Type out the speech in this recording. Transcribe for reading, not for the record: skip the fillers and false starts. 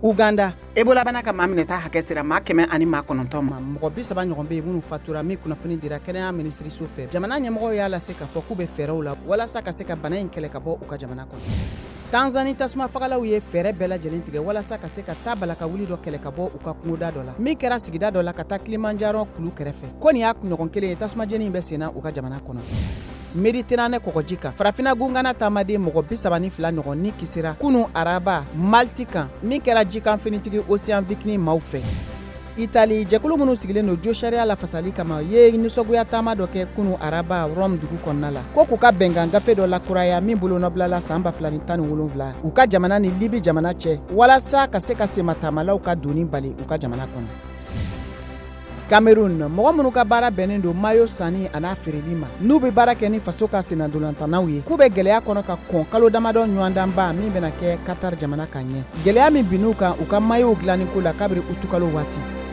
Uganda Ebola bana ka maa minɛ ta hakɛ sera maa 109 ma. Mɔgɔ 30 ɲɔgɔn bɛ yen minnu fatura min kunnafoni dira kɛnɛya minisiriso fɛ. Jamana ɲɛmɔgɔw y'a lase k'a fɔ k'u bɛ fɛɛrɛw la walasa ka se ka bana in kɛlɛ ka bɔ u ka jamana kɔnɔ. Tanzanie tasuma fagalaw ye fɛɛrɛ bɛɛ lajɛlen tigɛ walasa ka se ka taa balaka wuli dɔ kɛlɛ ka bɔ u ka kungoda dɔ la. Min kɛra sigida dɔ la ka taa Kilimanjaro kulu kɛrɛfɛ. Ko nin y'a ɲɔgɔn kelen ye tasuma jeni bɛ senna u ka jamana kɔnɔ. Méditerranée kɔgɔji kan farafina gungana taamaden mɔgɔ 32 ɲɔgɔn ni kisira kunu araba Malti kan min kɛra jikan finitigi Océan Vikini maaw fɛ. Italie jɛkulu minnu sigilen don jo sariya lafasali kama ye nisɔgoya taama dɔ kɛ kunu araba Rome dugu kɔnɔna la ko k'u ka bɛnkan gafe dɔ la kuraya min bolo nɔbilala san 2017 u ka jamana ni Libi jamana cɛ walasa ka se ka sematamalaw ka doni bali u ka jamana kɔnɔ. Cameroun mɔgɔ minnu ka baara bɛnnen don mayo sanni a n'a feereli ma n'u bɛ baara kɛ ni faso ka senadolantanaw ye k'u bɛ gɛlɛya kɔnɔ ka kɔn kalo damadɔ ɲɔgɔndanba min bɛna kɛ Qatar jamana kan ɲɛ gɛlɛya min bin'u kan u ka mayo dilanni ko la kabiri utukalo waati